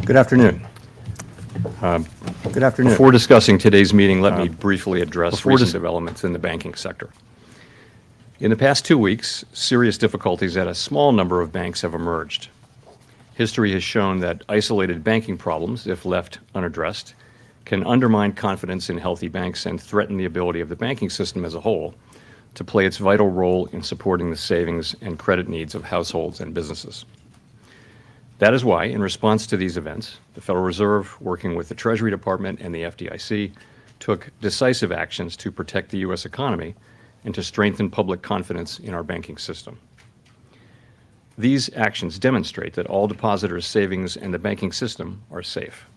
Good afternoon. Good afternoon. Before discussing today's meeting, let me briefly address recent developments in the banking sector. In the past 2 weeks, serious difficulties at a small number of banks have emerged. History has shown that isolated banking problems, if left unaddressed, can undermine confidence in healthy banks and threaten the ability of the banking system as a whole to play its vital role in supporting the savings and credit needs of households and businesses. That is why, in response to these events, the Federal Reserve, working with the Treasury Department and the FDIC, took decisive actions to protect the U.S. economy and to strengthen public confidence in our banking system. These actions demonstrate that all depositors' savings and the banking system are safe.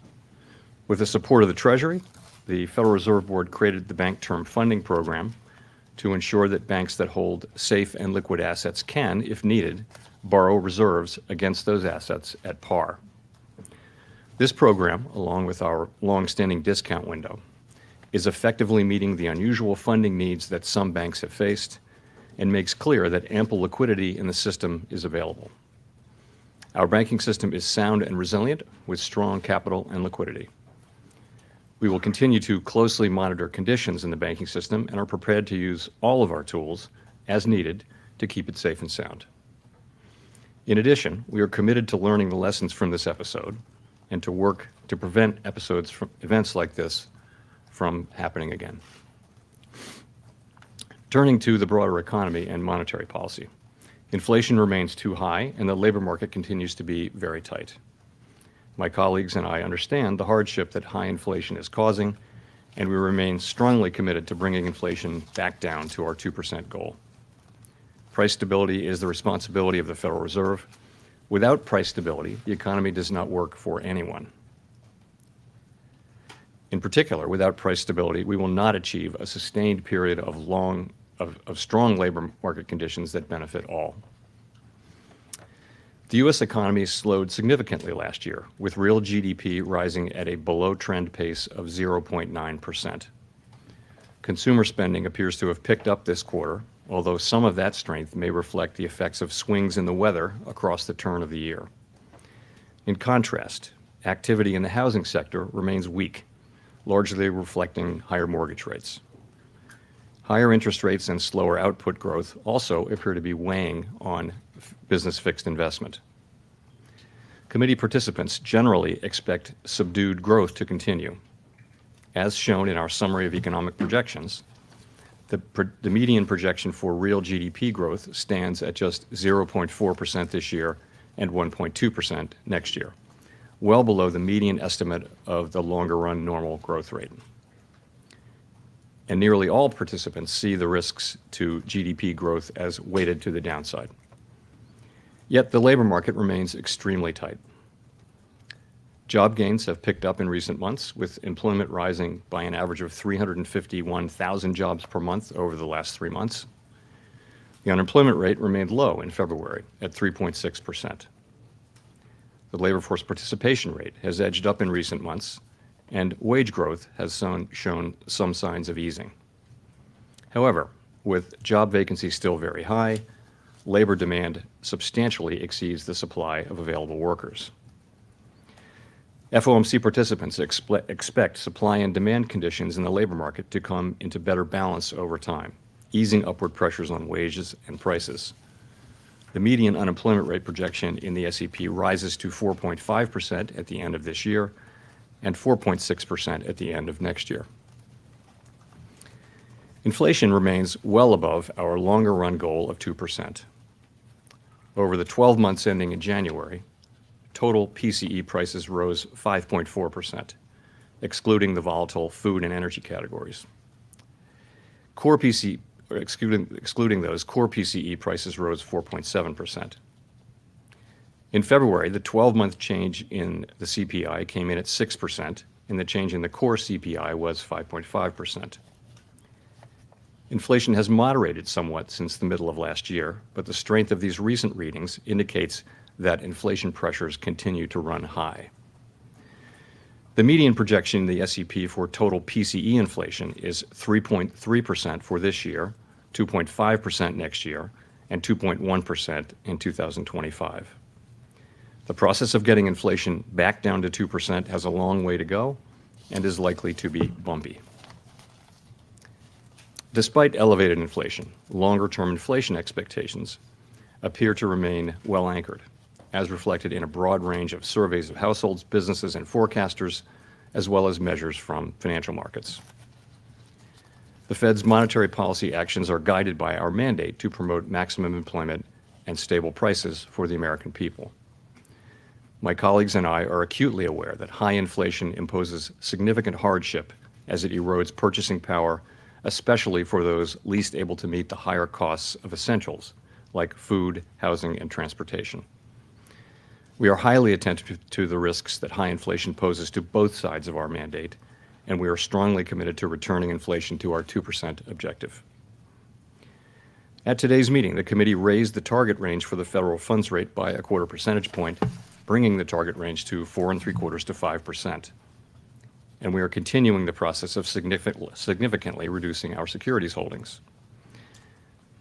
With the support of the Treasury, the Federal Reserve Board created the Bank Term Funding Program to ensure that banks that hold safe and liquid assets can, if needed, borrow reserves against those assets at par. This program, along with our long-standing discount window, is effectively meeting the unusual funding needs that some banks have faced and makes clear that ample liquidity in the system is available. Our banking system is sound and resilient with strong capital and liquidity. We will continue to closely monitor conditions in the banking system and are prepared to use all of our tools as needed to keep it safe and sound. In addition, we are committed to learning the lessons from this episode and to work to prevent events like this from happening again. Turning to the broader economy and monetary policy, inflation remains too high and the labor market continues to be very tight. My colleagues and I understand the hardship that high inflation is causing, and we remain strongly committed to bringing inflation back down to our 2% goal. Price stability is the responsibility of the Federal Reserve. Without price stability, the economy does not work for anyone. In particular, without price stability, we will not achieve a sustained period of strong labor market conditions that benefit all. The U.S. economy slowed significantly last year, with real GDP rising at a below-trend pace of 0.9%. Consumer spending appears to have picked up this quarter, although some of that strength may reflect the effects of swings in the weather across the turn of the year. In contrast, activity in the housing sector remains weak, largely reflecting higher mortgage rates. Higher interest rates and slower output growth also appear to be weighing on business fixed investment. Committee participants generally expect subdued growth to continue. As shown in our summary of economic projections, the median projection for real GDP growth stands at just 0.4% this year and 1.2% next year, well below the median estimate of the longer-run normal growth rate. And nearly all participants see the risks to GDP growth as weighted to the downside. Yet the labor market remains extremely tight. Job gains have picked up in recent months, with employment rising by an average of 351,000 jobs per month over the last 3 months. The unemployment rate remained low in February at 3.6%. The labor force participation rate has edged up in recent months, and wage growth has shown some signs of easing. However, with job vacancies still very high, labor demand substantially exceeds the supply of available workers. FOMC participants expect supply and demand conditions in the labor market to come into better balance over time, easing upward pressures on wages and prices. The median unemployment rate projection in the SEP rises to 4.5% at the end of this year and 4.6% at the end of next year. Inflation remains well above our longer-run goal of 2%. Over the 12 months ending in January, total PCE prices rose 5.4%, excluding the volatile food and energy categories. Excluding those, core PCE prices rose 4.7%. In February, the 12-month change in the CPI came in at 6%, and the change in the core CPI was 5.5%. Inflation has moderated somewhat since the middle of last year, but the strength of these recent readings indicates that inflation pressures continue to run high. The median projection in the SEP for total PCE inflation is 3.3% for this year, 2.5% next year, and 2.1% in 2025. The process of getting inflation back down to 2% has a long way to go and is likely to be bumpy. Despite elevated inflation, longer-term inflation expectations appear to remain well anchored, as reflected in a broad range of surveys of households, businesses, and forecasters, as well as measures from financial markets. The Fed's monetary policy actions are guided by our mandate to promote maximum employment and stable prices for the American people. My colleagues and I are acutely aware that high inflation imposes significant hardship as it erodes purchasing power, especially for those least able to meet the higher costs of essentials like food, housing, and transportation. We are highly attentive to the risks that high inflation poses to both sides of our mandate, and we are strongly committed to returning inflation to our 2% objective. At today's meeting, the committee raised the target range for the federal funds rate by a quarter percentage point, bringing the target range to 4.75% to 5%. And we are continuing the process of significantly reducing our securities holdings.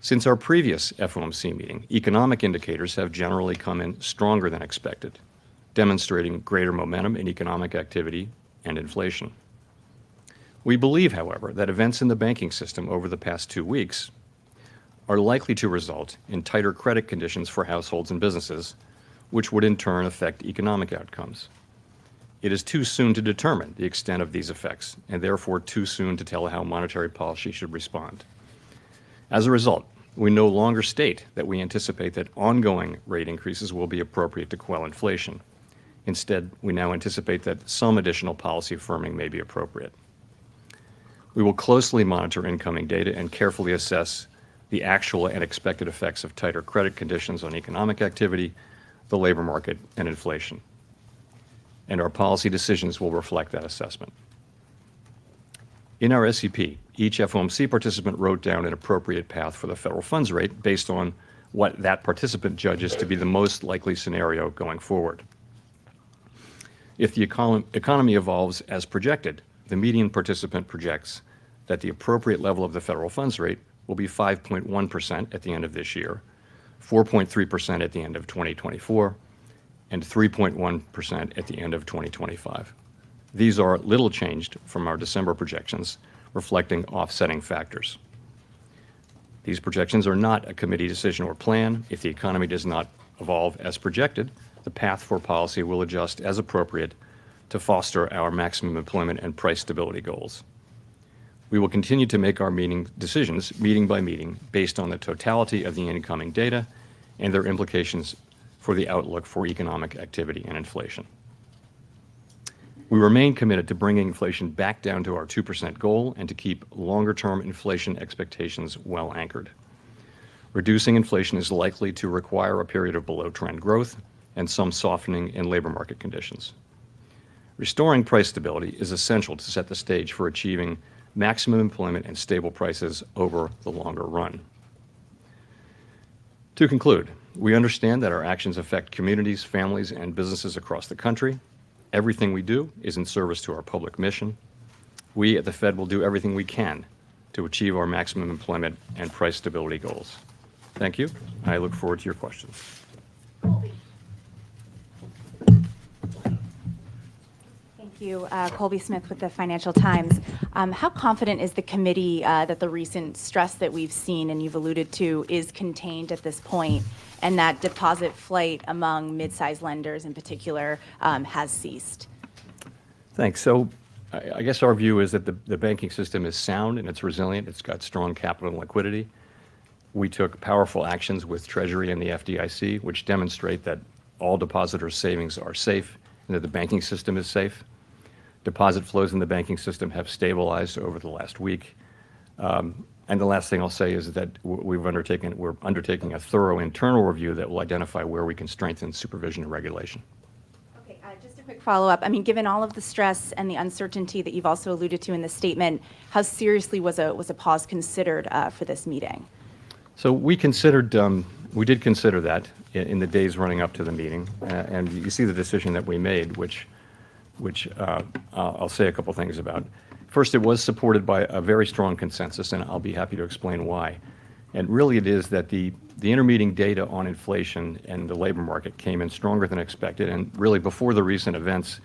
Since our previous FOMC meeting, economic indicators have generally come in stronger than expected, demonstrating greater momentum in economic activity and inflation. We believe, however, that events in the banking system over the past 2 weeks are likely to result in tighter credit conditions for households and businesses, which would in turn affect economic outcomes. It is too soon to determine the extent of these effects, and therefore too soon to tell how monetary policy should respond. As a result, we no longer state that we anticipate that ongoing rate increases will be appropriate to quell inflation. Instead, we now anticipate that some additional policy firming may be appropriate. We will closely monitor incoming data and carefully assess the actual and expected effects of tighter credit conditions on economic activity, the labor market, and inflation. And our policy decisions will reflect that assessment. In our SEP, each FOMC participant wrote down an appropriate path for the federal funds rate based on what that participant judges to be the most likely scenario going forward. If the economy evolves as projected, the median participant projects that the appropriate level of the federal funds rate will be 5.1% at the end of this year, 4.3% at the end of 2024, and 3.1% at the end of 2025. These are little changed from our December projections, reflecting offsetting factors. These projections are not a committee decision or plan. If the economy does not evolve as projected, the path for policy will adjust as appropriate to foster our maximum employment and price stability goals. We will continue to make our decisions meeting by meeting based on the totality of the incoming data and their implications for the outlook for economic activity and inflation. We remain committed to bringing inflation back down to our 2% goal and to keep longer-term inflation expectations well anchored. Reducing inflation is likely to require a period of below-trend growth and some softening in labor market conditions. Restoring price stability is essential to set the stage for achieving maximum employment and stable prices over the longer run. To conclude, we understand that our actions affect communities, families, and businesses across the country. Everything we do is in service to our public mission. We at the Fed will do everything we can to achieve our maximum employment and price stability goals. Thank you. I look forward to your questions. Thank you. Colby Smith with the Financial Times. How confident is the committee that the recent stress that we've seen and you've alluded to is contained at this point, and that deposit flight among mid-sized lenders in particular has ceased? Thanks. So I guess our view is that the banking system is sound and it's resilient. It's got strong capital and liquidity. We took powerful actions with Treasury and the FDIC, which demonstrate that all depositors' savings are safe and that the banking system is safe. Deposit flows in the banking system have stabilized over the last week. And the last thing I'll say is that we're undertaking a thorough internal review that will identify where we can strengthen supervision and regulation. Okay, just a quick follow-up. I mean, given all of the stress and the uncertainty that you've also alluded to in the statement, how seriously was a pause considered for this meeting? So we did consider that in the days running up to the meeting, and you see the decision that we made, which I'll say a couple things about. First, it was supported by a very strong consensus, and I'll be happy to explain why. And really it is that the intermeeting data on inflation and the labor market came in stronger than expected. And really before the recent events,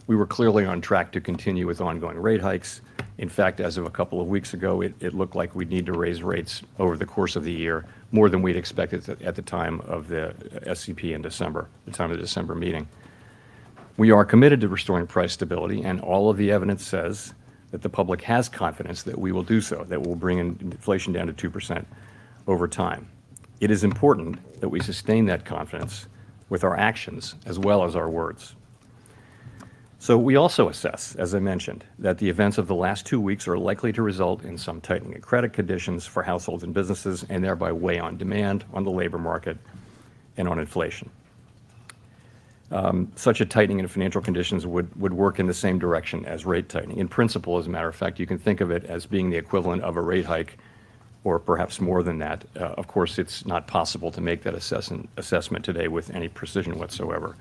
we were clearly on track to continue with ongoing rate hikes. In fact, as of a couple of weeks ago, it looked like we'd need to raise rates over the course of the year more than we'd expected at the time of the SCP in December, the time of the December meeting. We are committed to restoring price stability, and all of the evidence says that the public has confidence that we will do so, that we'll bring inflation down to 2% over time. It is important that we sustain that confidence with our actions as well as our words. So we also assess, as I mentioned, that the events of the last 2 weeks are likely to result in some tightening of credit conditions for households and businesses, and thereby weigh on demand, on the labor market, and on inflation. Such a tightening in financial conditions would work in the same direction as rate tightening. In principle, as a matter of fact, you can think of it as being the equivalent of a rate hike, or perhaps more than that. Of course, it's not possible to make that assessment today with any precision whatsoever.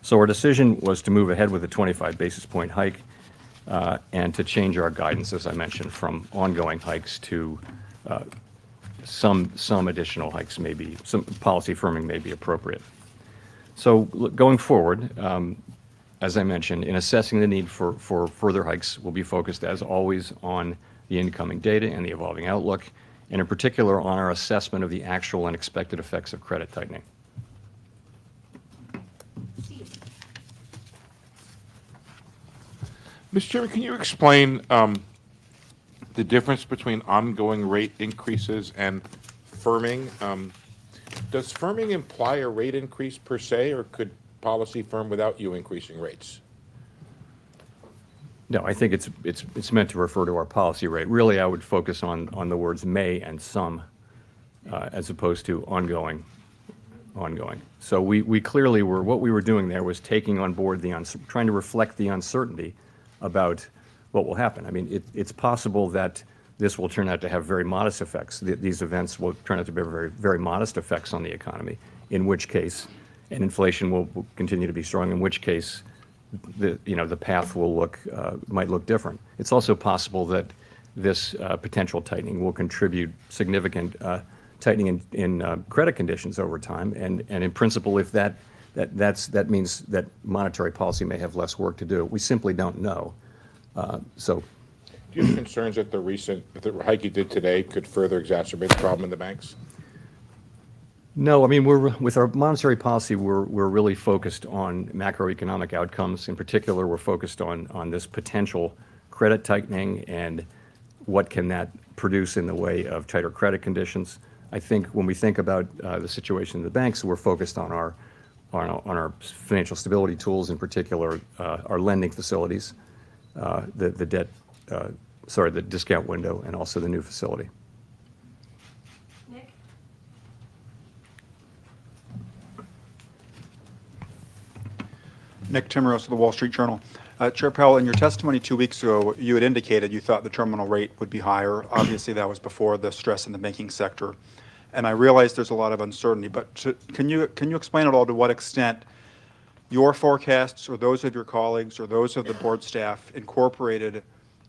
So our decision was to move ahead with a 25 basis point hike and to change our guidance, as I mentioned, from ongoing hikes to some additional hikes, maybe some policy firming may be appropriate. So going forward, as I mentioned, in assessing the need for further hikes, we'll be focused, as always, on the incoming data and the evolving outlook, and in particular on our assessment of the actual and expected effects of credit tightening. Mr. Chairman, can you explain the difference between ongoing rate increases and firming? Does firming imply a rate increase per se, or could policy firm without you increasing rates? No, I think it's meant to refer to our policy rate. Really, I would focus on the words may and some, as opposed to ongoing. So we clearly were, what we were doing there was taking on board trying to reflect the uncertainty about what will happen. I mean, it's possible that this will turn out to have very modest effects. These events will turn out to be very, very modest effects on the economy, in which case, and inflation will continue to be strong, in which case, the path might look different. It's also possible that this potential tightening will contribute significant tightening in credit conditions over time, and in principle, if that means that monetary policy may have less work to do. We simply don't know. So, do you have concerns that the hike you did today could further exacerbate the problem in the banks? No, I mean, with our monetary policy, we're really focused on macroeconomic outcomes. In particular, we're focused on this potential credit tightening and what can that produce in the way of tighter credit conditions. I think when we think about the situation in the banks, we're focused on our financial stability tools, in particular our lending facilities, the discount window, and also the new facility. Nick Timmeros of the Wall Street Journal. Chair Powell, in your testimony 2 weeks ago, you had indicated you thought the terminal rate would be higher. Obviously, that was before the stress in the banking sector. And I realize there's a lot of uncertainty, but can you explain at all to what extent your forecasts or those of your colleagues or those of the board staff incorporated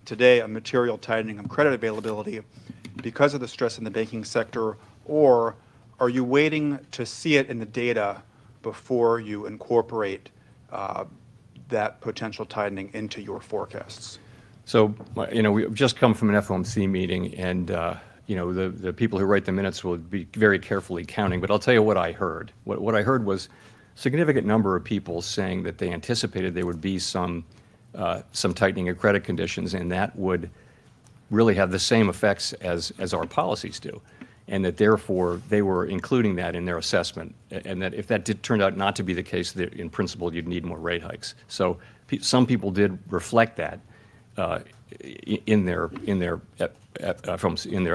today a material tightening of credit availability because of the stress in the banking sector, or are you waiting to see it in the data before you incorporate that potential tightening into your forecasts? So, we've just come from an FOMC meeting, and the people who write the minutes will be very carefully counting, but I'll tell you what I heard. What I heard was a significant number of people saying that they anticipated there would be some tightening of credit conditions, and that would really have the same effects as our policies do, and that therefore they were including that in their assessment, and that if that turned out not to be the case, that in principle you'd need more rate hikes. So some people did reflect that in their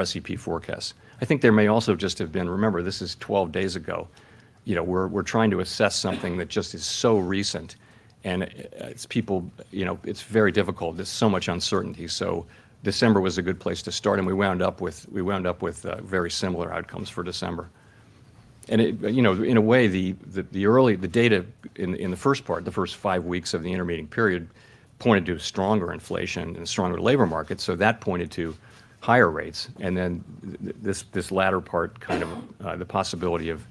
SEP forecasts. I think there may also just have been, remember, this is 12 days ago. We're trying to assess something that just is so recent, and it's very difficult. There's so much uncertainty. So December was a good place to start, and we wound up with very similar outcomes for December. And in a way, the data in the first 5 weeks of the intermeeting period, pointed to stronger inflation and stronger labor markets. So that pointed to higher rates, and then this latter part, kind of the possibility of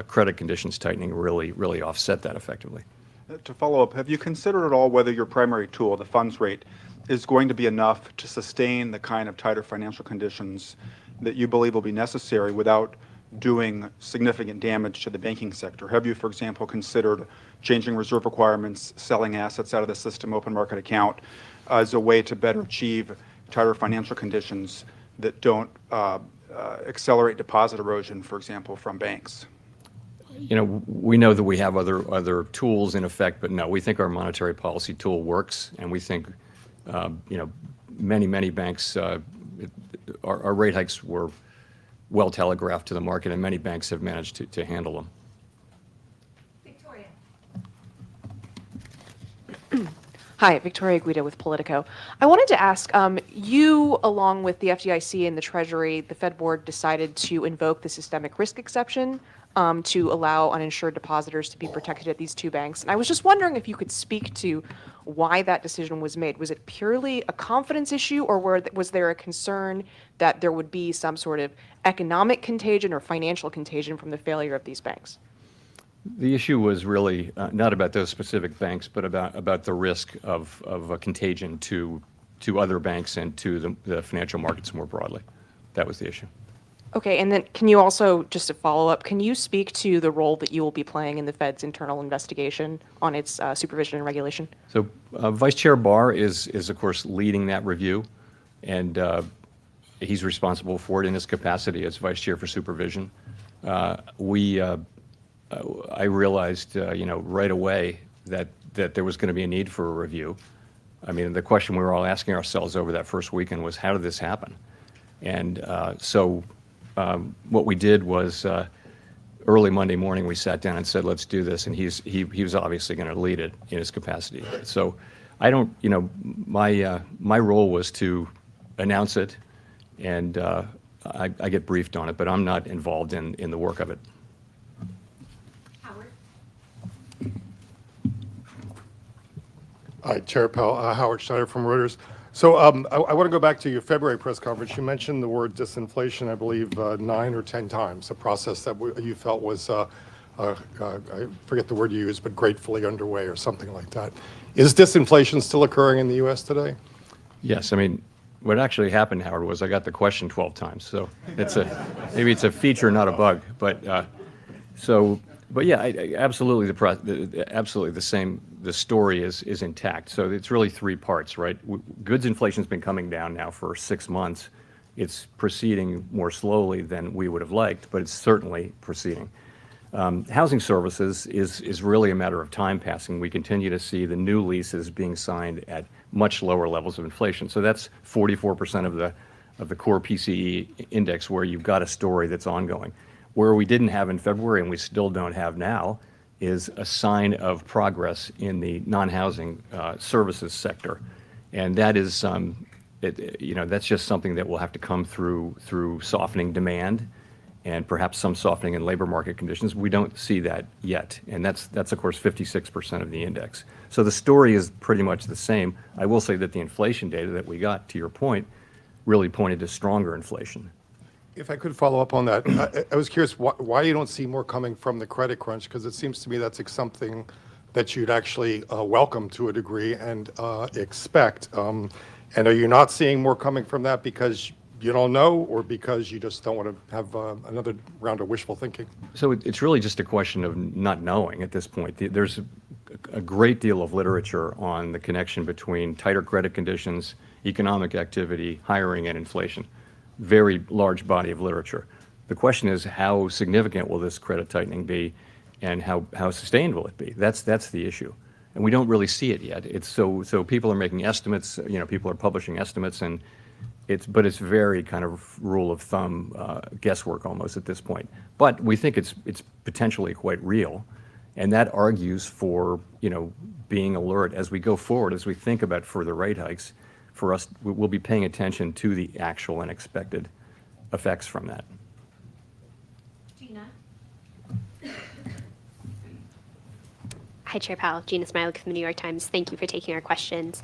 credit conditions tightening really offset that effectively. To follow up, have you considered at all whether your primary tool, the funds rate, is going to be enough to sustain the kind of tighter financial conditions that you believe will be necessary without doing significant damage to the banking sector? Have you, for example, considered changing reserve requirements, selling assets out of the system, open market account, as a way to better achieve tighter financial conditions that don't accelerate deposit erosion, for example, from banks? You know, we know that we have other tools in effect, but no, we think our monetary policy tool works, and we think, you know, many banks, our rate hikes were well telegraphed to the market, and many banks have managed to handle them. Victoria. Hi, Victoria Guida with Politico. I wanted to ask, you, along with the FDIC and the Treasury, the Fed Board decided to invoke the systemic risk exception to allow uninsured depositors to be protected at these two banks. And I was just wondering if you could speak to why that decision was made. Was it purely a confidence issue, or was there a concern that there would be some sort of economic contagion or financial contagion from the failure of these banks? The issue was really not about those specific banks, but about the risk of a contagion to other banks and to the financial markets more broadly. That was the issue. Okay, and then can you also, just to follow up, can you speak to the role that you will be playing in the Fed's internal investigation on its supervision and regulation? So Vice Chair Barr is of course leading that review, and he's responsible for it in his capacity as Vice Chair for Supervision. I realized, you know, right away that there was going to be a need for a review. I mean, the question we were all asking ourselves over that first weekend was, how did this happen? And what we did was early Monday morning, we sat down and said, let's do this. And he was obviously going to lead it in his capacity. So I don't, you know, my role was to announce it, and I get briefed on it, but I'm not involved in the work of it. Howard. Hi, Chair Powell. Howard Schneider from Reuters. So I want to go back to your February press conference. You mentioned the word disinflation, I believe, 9 or 10 times, a process that you felt was, I forget the word you used, but gratefully underway or something like that. Is disinflation still occurring in the U.S. today? Yes. I mean, what actually happened, Howard, was I got the question 12 times. So maybe it's a feature, not a bug. But yeah, absolutely absolutely the same. The story is intact. So it's really three parts, right? Goods inflation's been coming down now for 6 months. It's proceeding more slowly than we would have liked, but it's certainly proceeding. Housing services is really a matter of time passing. We continue to see the new leases being signed at much lower levels of inflation. So that's 44% of the core PCE index, where you've got a story that's ongoing. Where we didn't have in February, and we still don't have now, is a sign of progress in the non-housing services sector, and that is, you know, that's just something that will have to come through softening demand, and perhaps some softening in labor market conditions. We don't see that yet, and that's of course 56% of the index. So the story is pretty much the same. I will say that the inflation data that we got, to your point, really pointed to stronger inflation. If I could follow up on that, I was curious why you don't see more coming from the credit crunch, because it seems to me that's something that you'd actually welcome to a degree and expect. And are you not seeing more coming from that because you don't know, or because you just don't want to have another round of wishful thinking? So it's really just a question of not knowing at this point. There's a great deal of literature on the connection between tighter credit conditions, economic activity, hiring, and inflation. Very large body of literature. The question is, how significant will this credit tightening be, and how sustained will it be? That's the issue, and we don't really see it yet. It's so people are making estimates. You know, people are publishing estimates, and it's very kind of rule of thumb guesswork almost at this point. But we think it's potentially quite real, and that argues for, you know, being alert as we go forward, as we think about further rate hikes. For us, we'll be paying attention to the actual and expected effects from that. Gina. Hi, Chair Powell. Gina Smilik from the New York Times. Thank you for taking our questions.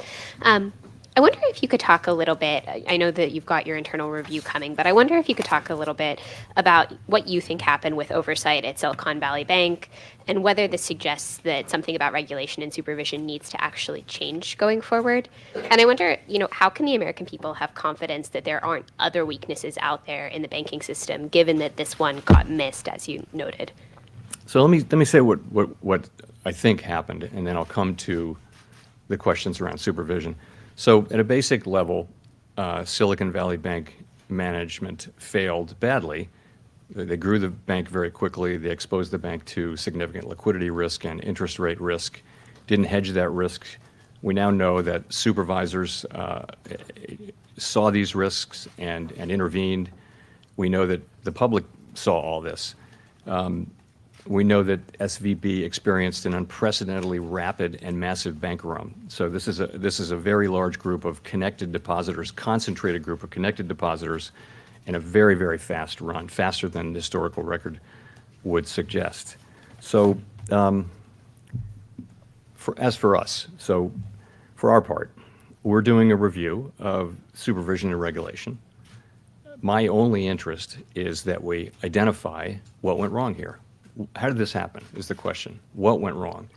I wonder if you could talk a little bit. I know that you've got your internal review coming, but I wonder if you could talk a little bit about what you think happened with oversight at Silicon Valley Bank and whether this suggests that something about regulation and supervision needs to actually change going forward. And I wonder, how can the American people have confidence that there aren't other weaknesses out there in the banking system, given that this one got missed, as you noted? So let me say what I think happened, and then I'll come to the questions around supervision. So at a basic level, Silicon Valley Bank management failed badly. They grew the bank very quickly. They exposed the bank to significant liquidity risk and interest rate risk, didn't hedge that risk. We now know that supervisors saw these risks and intervened. We know that the public saw all this. We know that SVB experienced an unprecedentedly rapid and massive bank run. So this is a very large group of connected depositors, concentrated group of connected depositors, in a very, very fast run, faster than the historical record would suggest. So as for us, so for our part, we're doing a review of supervision and regulation. My only interest is that we identify what went wrong here. How did this happen is the question. What went wrong?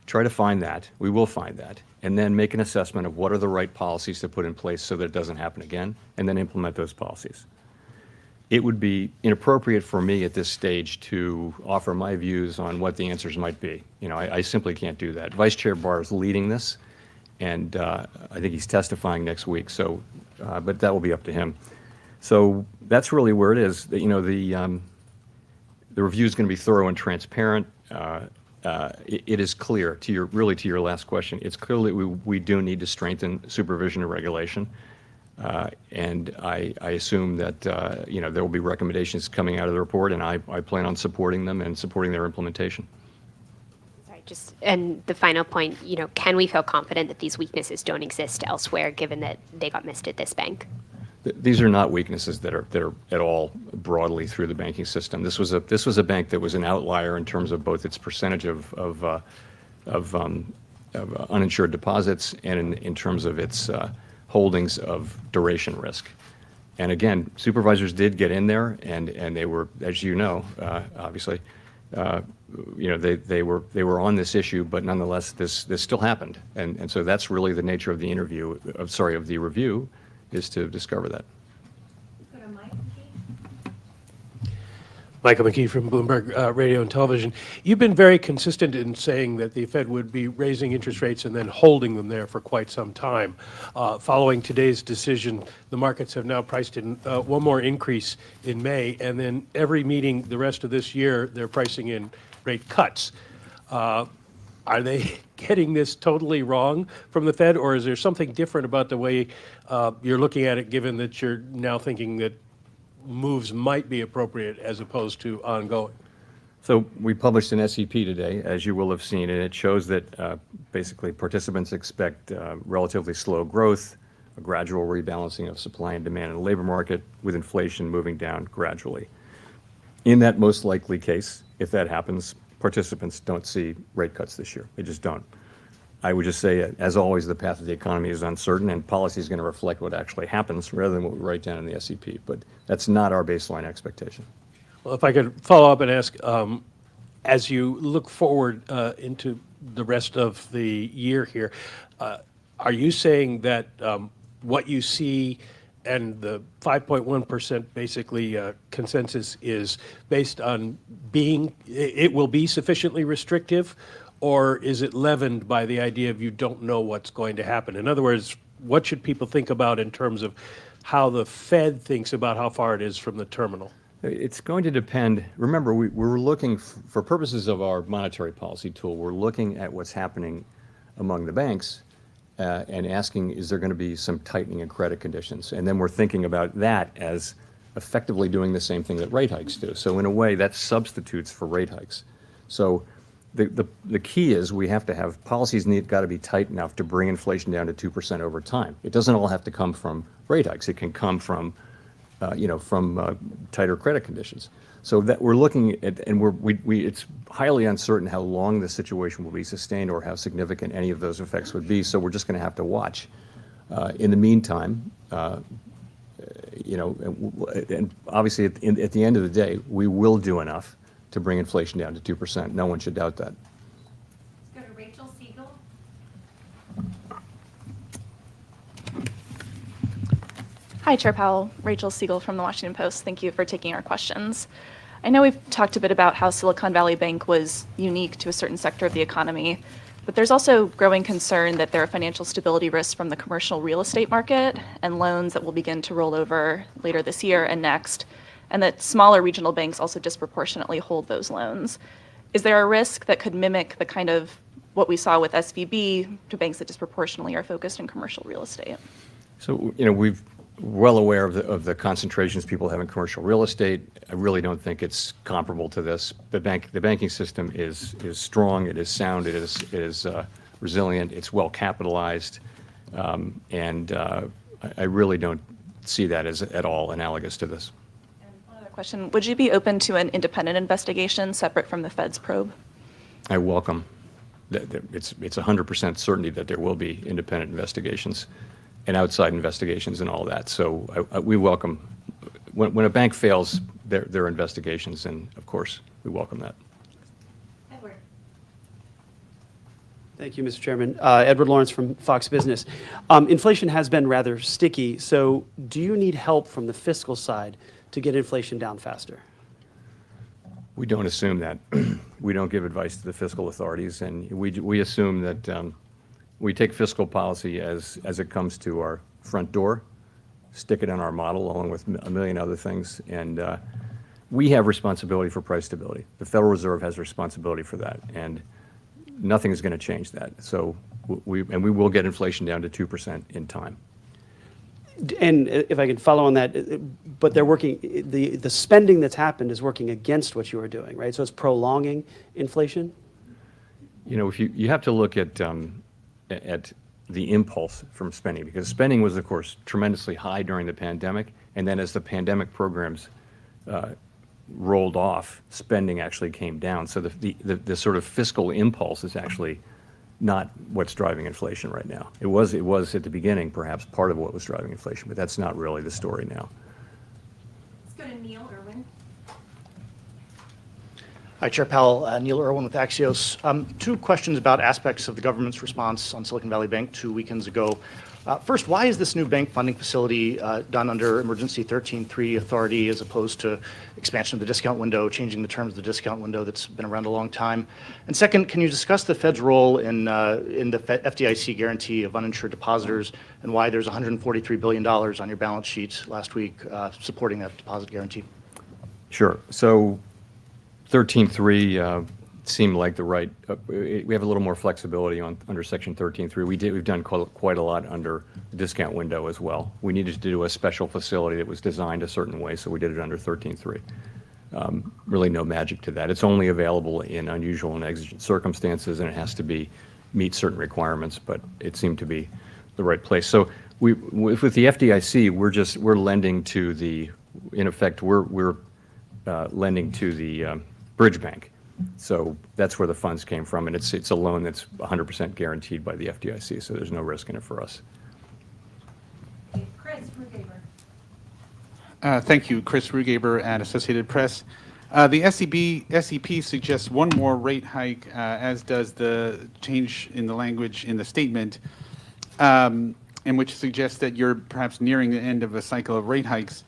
Try to find that. We will find that. And then make an assessment of what are the right policies to put in place so that it doesn't happen again, and then implement those policies. It would be inappropriate for me at this stage to offer my views on what the answers might be. I simply can't do that. Vice Chair Barr is leading this, and I think he's testifying next week. So, but that will be up to him. So that's really where it is. The review is going to be thorough and transparent. It is clear, to your last question, it's clear that we do need to strengthen supervision and regulation. And I assume that there will be recommendations coming out of the report, and I plan on supporting them and supporting their implementation. Sorry, and the final point, can we feel confident that these weaknesses don't exist elsewhere, given that they got missed at this bank? These are not weaknesses that are at all broadly through the banking system. This was a bank that was an outlier in terms of both its percentage of uninsured deposits and in terms of its holdings of duration risk. And again, supervisors did get in there, and they were, as you know, obviously, they were on this issue, but nonetheless, this still happened. And so that's really the nature of the review, is to discover that. Go to Mike McKee. Michael McKee from Bloomberg Radio and Television. You've been very consistent in saying that the Fed would be raising interest rates and then holding them there for quite some time. Following today's decision, the markets have now priced in one more increase in May, and then every meeting the rest of this year, they're pricing in rate cuts. Are they getting this totally wrong from the Fed, or is there something different about the way you're looking at it, given that you're now thinking that moves might be appropriate as opposed to ongoing? So we published an SEP today, as you will have seen, and it shows that basically participants expect relatively slow growth, a gradual rebalancing of supply and demand in the labor market, with inflation moving down gradually. In that most likely case, if that happens, participants don't see rate cuts this year. They just don't. I would just say, as always, the path of the economy is uncertain, and policy is going to reflect what actually happens rather than what we write down in the SEP. But that's not our baseline expectation. Well, if I could follow up and ask, as you look forward into the rest of the year here, are you saying that what you see and the 5.1% basically consensus is based on it will be sufficiently restrictive, or is it leavened by the idea of you don't know what's going to happen? In other words, what should people think about in terms of how the Fed thinks about how far it is from the terminal? It's going to depend. Remember, we're looking, for purposes of our monetary policy tool, we're looking at what's happening among the banks and asking, is there going to be some tightening in credit conditions? And then we're thinking about that as effectively doing the same thing that rate hikes do. So in a way, that substitutes for rate hikes. So the key is we have to have policies got to be tight enough to bring inflation down to 2% over time. It doesn't all have to come from rate hikes. It can come from tighter credit conditions. So that we're looking at, and it's highly uncertain how long the situation will be sustained or how significant any of those effects would be. So we're just going to have to watch. In the meantime, and obviously at the end of the day, we will do enough to bring inflation down to 2%. No one should doubt that. Let's go to Rachel Siegel. Hi, Chair Powell. Rachel Siegel from the Washington Post. Thank you for taking our questions. I know we've talked a bit about how Silicon Valley Bank was unique to a certain sector of the economy, but there's also growing concern that there are financial stability risks from the commercial real estate market and loans that will begin to roll over later this year and next, and that smaller regional banks also disproportionately hold those loans. Is there a risk that could mimic the kind of what we saw with SVB to banks that disproportionately are focused in commercial real estate? So, we're well aware of the concentrations people have in commercial real estate. I really don't think it's comparable to this. The banking system is strong, it is sound, it is resilient, it's well capitalized, and I really don't see that as at all analogous to this. And one other question, would you be open to an independent investigation separate from the Fed's probe? I welcome. It's 100% certainty that there will be independent investigations and outside investigations and all that. So we welcome, when a bank fails, there are investigations, and of course, we welcome that. Edward. Thank you, Mr. Chairman. Edward Lawrence from Fox Business. Inflation has been rather sticky, so do you need help from the fiscal side to get inflation down faster? We don't assume that. We don't give advice to the fiscal authorities, and we assume that we take fiscal policy as it comes to our front door, stick it in our model along with a million other things, and we have responsibility for price stability. The Federal Reserve has responsibility for that, and nothing is going to change that. So we will get inflation down to 2% in time. And if I could follow on that, but they're working, the spending that's happened is working against what you are doing, right? So it's prolonging inflation? If you have to look at the impulse from spending, because spending was, of course, tremendously high during the pandemic, and then as the pandemic programs rolled off, spending actually came down. So the sort of fiscal impulse is actually not what's driving inflation right now. It was at the beginning, perhaps, part of what was driving inflation, but that's not really the story now. Let's go to Neil Irwin. Hi, Chair Powell. Neil Irwin with Axios. Two questions about aspects of the government's response on Silicon Valley Bank 2 weekends ago. First, why is this new bank funding facility done under Emergency 13.3 authority as opposed to expansion of the discount window, changing the terms of the discount window that's been around a long time? And second, can you discuss the Fed's role in the FDIC guarantee of uninsured depositors and why there's $143 billion on your balance sheet last week supporting that deposit guarantee? Sure. So 13.3 seemed like the right, we have a little more flexibility under Section 13.3. We've done quite a lot under the discount window as well. We needed to do a special facility that was designed a certain way, so we did it under 13.3. Really no magic to that. It's only available in unusual and exigent circumstances, and it has to meet certain requirements, but it seemed to be the right place. So with the FDIC, we're lending to in effect, we're lending to the bridge bank. So that's where the funds came from, and it's a loan that's 100% guaranteed by the FDIC, so there's no risk in it for us. Chris Rugaber. Thank you. Chris Rugaber at Associated Press. The SEP suggests one more rate hike, as does the change in the language in the statement, in which suggests that you're perhaps nearing the end of a cycle of rate hikes.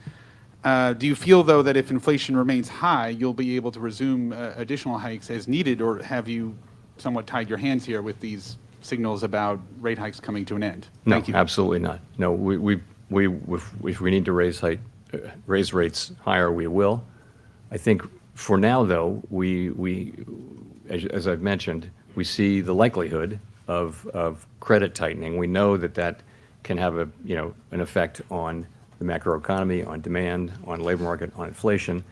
Do you feel, though, that if inflation remains high, you'll be able to resume additional hikes as needed, or have you somewhat tied your hands here with these signals about rate hikes coming to an end? Thank you. Absolutely not. No, if we need to raise rates higher, we will. I think for now, though, as I've mentioned, we see the likelihood of credit tightening. We know that can have an effect on the macroeconomy, on demand, on labor market, on inflation,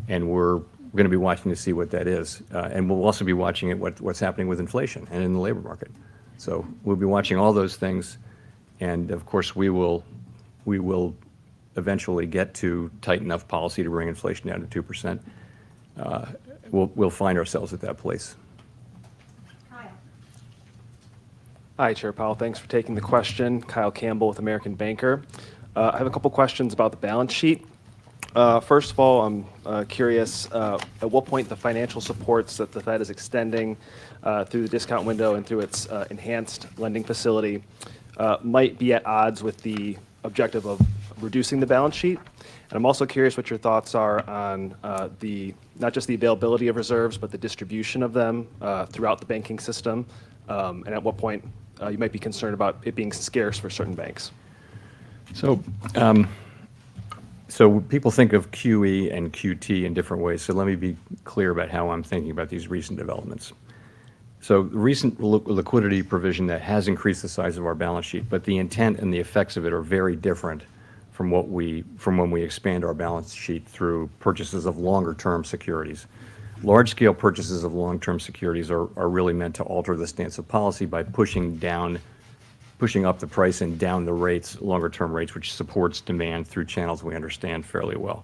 and we're going to be watching to see what that is. And we'll also be watching what's happening with inflation and in the labor market. So we'll be watching all those things, and of course we will eventually get to tight enough policy to bring inflation down to 2%. We'll find ourselves at that place. Kyle. Hi, Chair Powell. Thanks for taking the question. Kyle Campbell with American Banker. I have a couple questions about the balance sheet. First of all, I'm curious at what point the financial supports that the Fed is extending through the discount window and through its enhanced lending facility might be at odds with the objective of reducing the balance sheet. And I'm also curious what your thoughts are on not just the availability of reserves, but the distribution of them throughout the banking system, and at what point you might be concerned about it being scarce for certain banks. So, people think of QE and QT in different ways. So let me be clear about how I'm thinking about these recent developments. So the recent liquidity provision that has increased the size of our balance sheet, but the intent and the effects of it are very different from when we expand our balance sheet through purchases of longer-term securities. Large-scale purchases of long-term securities are really meant to alter the stance of policy by pushing up the price and down the rates, longer-term rates, which supports demand through channels we understand fairly well.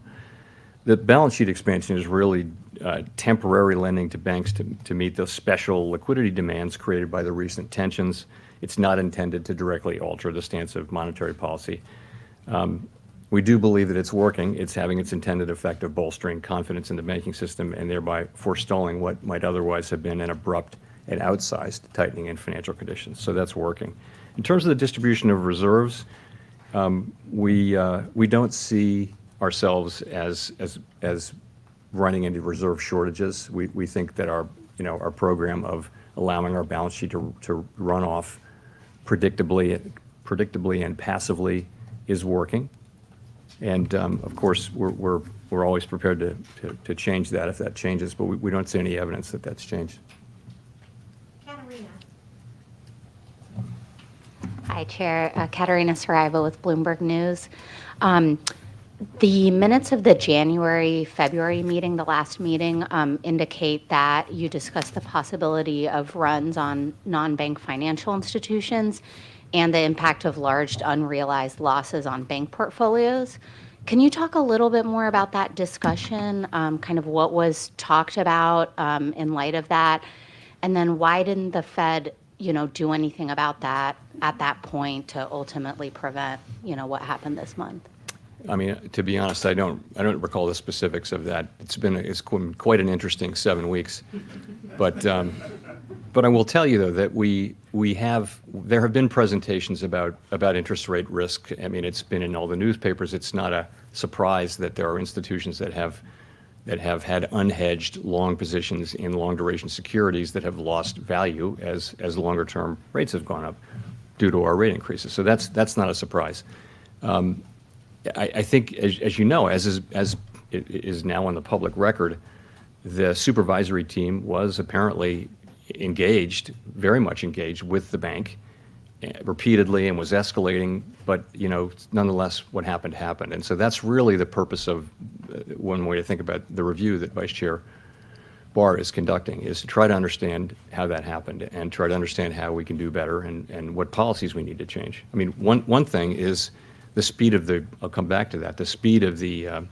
The balance sheet expansion is really temporary lending to banks to meet those special liquidity demands created by the recent tensions. It's not intended to directly alter the stance of monetary policy. We do believe that it's working. It's having its intended effect of bolstering confidence in the banking system and thereby forestalling what might otherwise have been an abrupt and outsized tightening in financial conditions. So that's working. In terms of the distribution of reserves, we don't see ourselves as running into reserve shortages. We think that our program of allowing our balance sheet to run off predictably and passively is working. And of course, we're always prepared to change that if that changes, but we don't see any evidence that that's changed. Katarina. Hi, Chair. Katarina Saraiva with Bloomberg News. The minutes of the January-February meeting, the last meeting, indicate that you discussed the possibility of runs on non-bank financial institutions and the impact of large unrealized losses on bank portfolios. Can you talk a little bit more about that discussion, kind of what was talked about in light of that? And then why didn't the Fed, do anything about that at that point to ultimately prevent, what happened this month? I mean, to be honest, I don't recall the specifics of that. It's been quite an interesting 7 weeks, but I will tell you though that there have been presentations about interest rate risk. I mean, it's been in all the newspapers. It's not a surprise that there are institutions that have had unhedged long positions in long duration securities that have lost value as longer term rates have gone up due to our rate increases. So that's not a surprise. I think, as you know, as it is now on the public record, the supervisory team was apparently very much engaged with the bank repeatedly and was escalating, but nonetheless, what happened. And so that's really the purpose of one way to think about the review that Vice Chair Barr is conducting, is to try to understand how that happened and try to understand how we can do better and what policies we need to change. I mean, one thing is the speed of I'll come back to that, the speed of the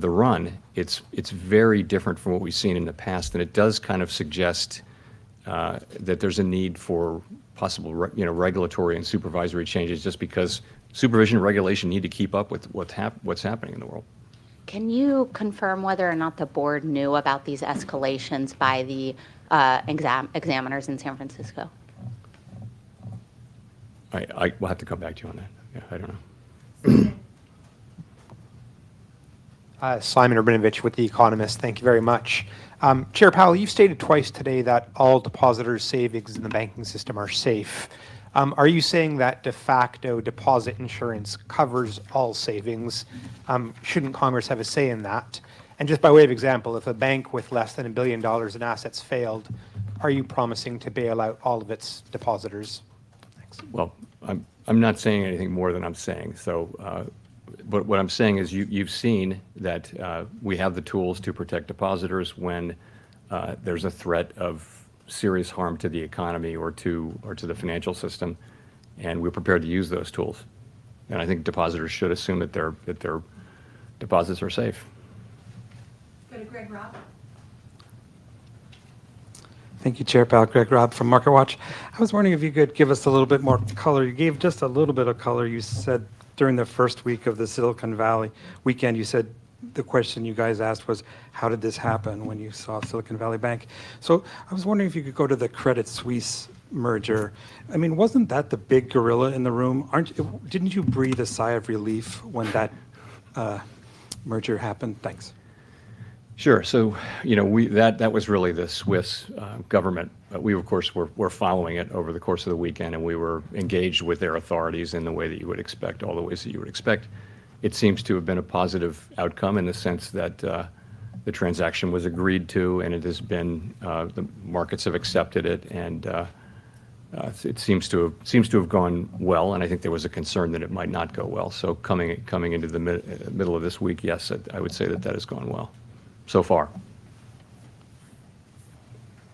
run. It's very different from what we've seen in the past, and it does kind of suggest that there's a need for possible regulatory and supervisory changes, just because supervision and regulation need to keep up with what's happening in the world. Can you confirm whether or not the board knew about these escalations by the examiners in San Francisco? I will have to come back to you on that. Yeah, I don't know. Simon Urbanovich with The Economist. Thank you very much. Chair Powell, you've stated twice today that all depositors' savings in the banking system are safe. Are you saying that de facto deposit insurance covers all savings? Shouldn't Congress have a say in that? And just by way of example, if a bank with less than $1 billion in assets failed, are you promising to bail out all of its depositors? Thanks. Well, I'm not saying anything more than I'm saying. So, but what I'm saying is you've seen that we have the tools to protect depositors when there's a threat of serious harm to the economy or to the financial system, and we're prepared to use those tools. And I think depositors should assume that their deposits are safe. Go to Greg Robb. Thank you, Chair Powell. Greg Robb from MarketWatch. I was wondering if you could give us a little bit more color. You gave just a little bit of color. You said during the first week of the Silicon Valley weekend, you said the question you guys asked was, how did this happen when you saw Silicon Valley Bank? So I was wondering if you could go to the Credit Suisse merger. I mean, wasn't that the big gorilla in the room? Didn't you breathe a sigh of relief when that merger happened? Thanks. Sure. So, that was really the Swiss government. We, of course, were following it over the course of the weekend, and we were engaged with their authorities in the way that you would expect, all the ways that you would expect. It seems to have been a positive outcome in the sense that the transaction was agreed to, and it has been, the markets have accepted it, and it seems to have gone well, and I think there was a concern that it might not go well. So coming into the middle of this week, yes, I would say that has gone well so far.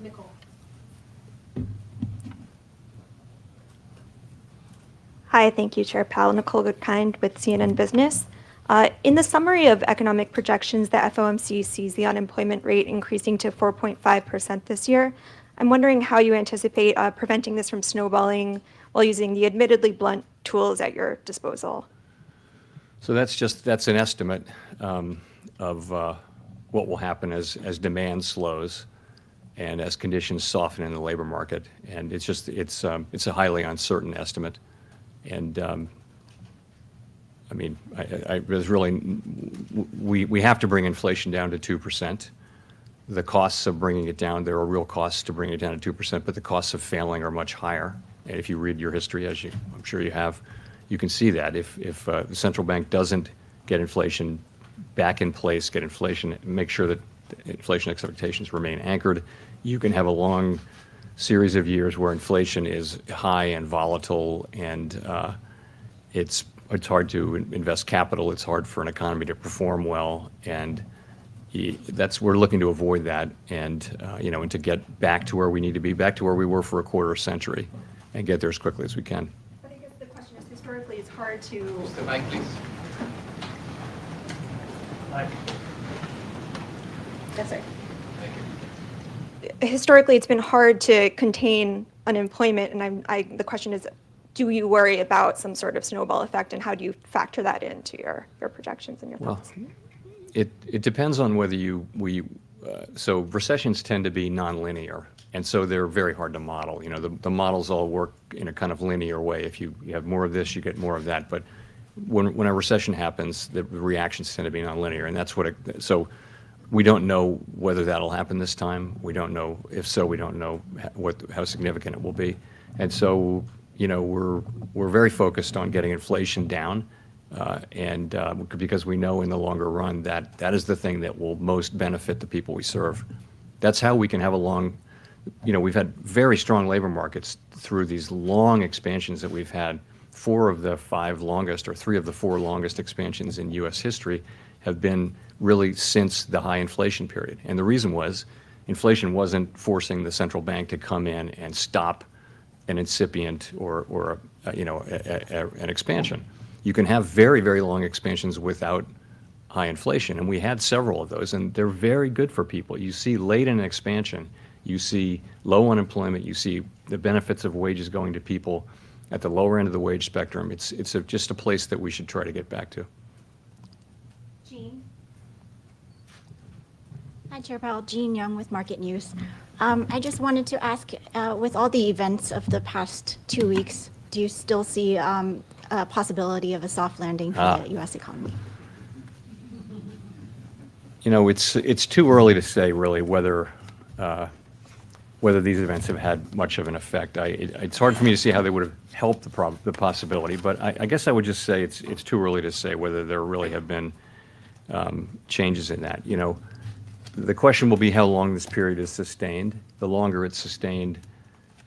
Nicole. Hi, thank you, Chair Powell. Nicole Goodkind with CNN Business. In the summary of economic projections, the FOMC sees the unemployment rate increasing to 4.5% this year. I'm wondering how you anticipate preventing this from snowballing while using the admittedly blunt tools at your disposal. So that's an estimate of what will happen as demand slows and as conditions soften in the labor market. And it's a highly uncertain estimate. And I mean, there's really, we have to bring inflation down to 2%. The costs of bringing it down, there are real costs to bring it down to 2%, but the costs of failing are much higher. And if you read your history, as I'm sure you have, you can see that if the central bank doesn't get inflation back in place, make sure that inflation expectations remain anchored, you can have a long series of years where inflation is high and volatile, and it's hard to invest capital. It's hard for an economy to perform well, and we're looking to avoid that, and and to get back to where we need to be, back to where we were for a quarter century, and get there as quickly as we can. But I guess the question is, historically, it's hard to... Mr. Mike, please. Yes, sir. Historically, it's been hard to contain unemployment, and the question is, do you worry about some sort of snowball effect, and how do you factor that into your projections and your thoughts? Well, it depends on whether so recessions tend to be nonlinear, and so they're very hard to model. The models all work in a kind of linear way. If you have more of this, you get more of that. But when a recession happens, the reactions tend to be nonlinear, and that's so we don't know whether that'll happen this time. We don't know. If so, we don't know how significant it will be. And so, we're very focused on getting inflation down, because we know in the longer run that is the thing that will most benefit the people we serve. That's how we can have we've had very strong labor markets through these long expansions that we've had. 4 of the 5 longest, or 3 of the 4 longest expansions in U.S. history have been really since the high inflation period. And the reason was inflation wasn't forcing the central bank to come in and stop an incipient or an expansion. You can have very, very long expansions without high inflation, and we had several of those, and they're very good for people. You see late in an expansion, you see low unemployment, you see the benefits of wages going to people at the lower end of the wage spectrum. It's just a place that we should try to get back to. Jean. Hi, Chair Powell. Jean Young with Market News. I just wanted to ask, with all the events of the past 2 weeks, do you still see a possibility of a soft landing for the U.S. economy? It's too early to say really whether these events have had much of an effect. It's hard for me to see how they would have helped the possibility, but I guess I would just say it's too early to say whether there really have been changes in that. The question will be how long this period is sustained. The longer it's sustained,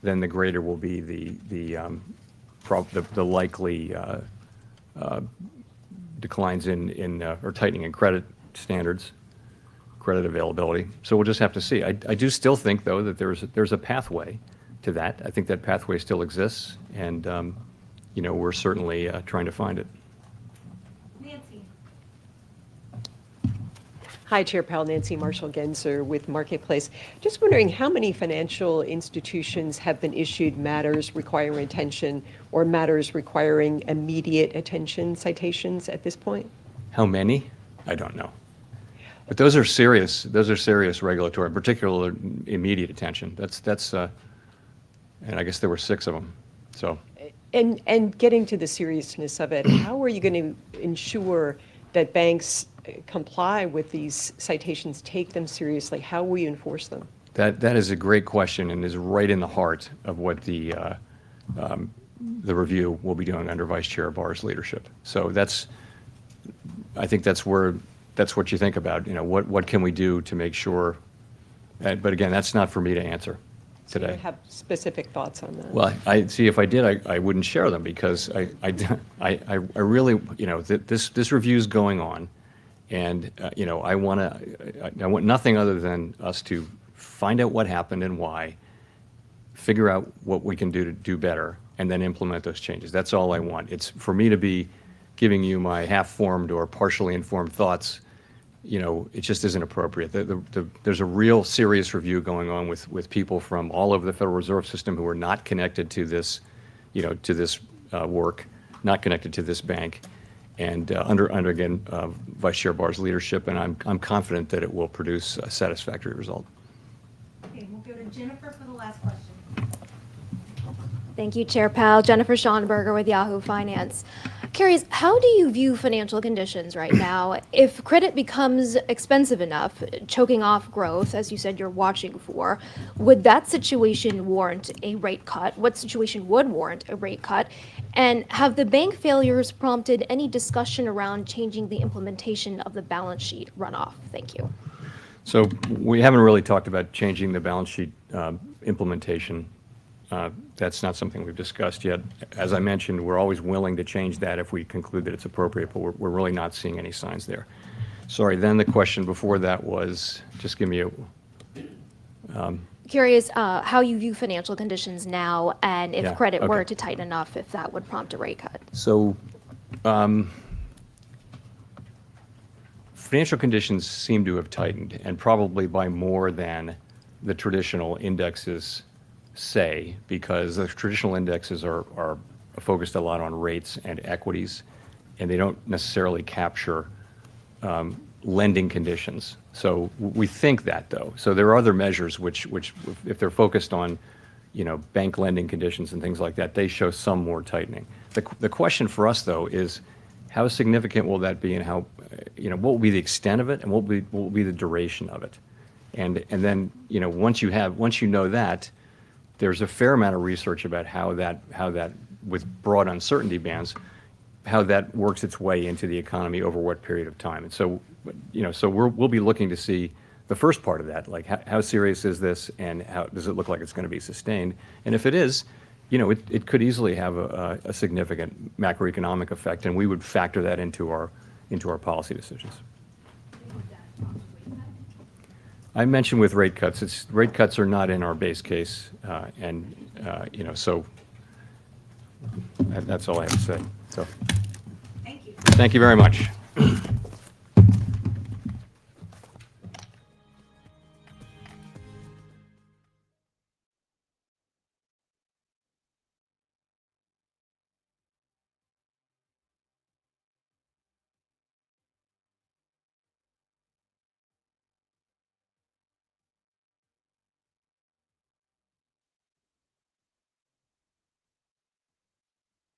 then the greater will be the likely declines or tightening in credit standards, credit availability. So we'll just have to see. I do still think, though, that there's a pathway to that. I think that pathway still exists, and we're certainly trying to find it. Nancy. Hi, Chair Powell. Nancy Marshall-Genzer with Marketplace. Just wondering how many financial institutions have been issued matters requiring attention or matters requiring immediate attention citations at this point? How many? I don't know. But those are serious regulatory, particularly immediate attention. And I guess there were 6 of them. So. And getting to the seriousness of it, how are you going to ensure that banks comply with these citations, take them seriously? How will you enforce them? That is a great question and is right in the heart of what the review will be doing under Vice Chair Barr's leadership. So I think that's what you think about. What can we do to make sure? But again, that's not for me to answer today. So you have specific thoughts on that? Well, I see. If I did, I wouldn't share them because I really, this review is going on, and I want nothing other than us to find out what happened and why, figure out what we can do to do better, and then implement those changes. That's all I want. It's for me to be giving you my half-formed or partially informed thoughts. It just isn't appropriate. There's a real serious review going on with people from all over the Federal Reserve System who are not connected to this, to this work, not connected to this bank, and under again Vice Chair Barr's leadership, and I'm confident that it will produce a satisfactory result. Okay, we'll go to Jennifer for the last question. Thank you, Chair Powell. Jennifer Schonberger with Yahoo Finance. Curious, how do you view financial conditions right now? If credit becomes expensive enough, choking off growth, as you said you're watching for, would that situation warrant a rate cut? What situation would warrant a rate cut? And have the bank failures prompted any discussion around changing the implementation of the balance sheet runoff? Thank you. So we haven't really talked about changing the balance sheet implementation. That's not something we've discussed yet. As I mentioned, we're always willing to change that if we conclude that it's appropriate, but we're really not seeing any signs there. Sorry, then the question before that was, just give me a... Curious how you view financial conditions now, and if credit were okay. to tighten enough, if that would prompt a rate cut. So financial conditions seem to have tightened, and probably by more than the traditional indexes say, because the traditional indexes are focused a lot on rates and equities, and they don't necessarily capture lending conditions. So we think that, though. So there are other measures which if they're focused on, bank lending conditions and things like that, they show some more tightening. The question for us, though, is how significant will that be, and how, what will be the extent of it, and what will be the duration of it, and then, once you know that, there's a fair amount of research about how that with broad uncertainty bands, how that works its way into the economy over what period of time. And so, so we'll be looking to see the first part of that, like how serious is this, and how does it look like it's going to be sustained? And if it is, it could easily have a significant macroeconomic effect, and we would factor that into our policy decisions. I mentioned with rate cuts, rate cuts are not in our base case, so that's all I have to say. So, Thank you. thank you very much.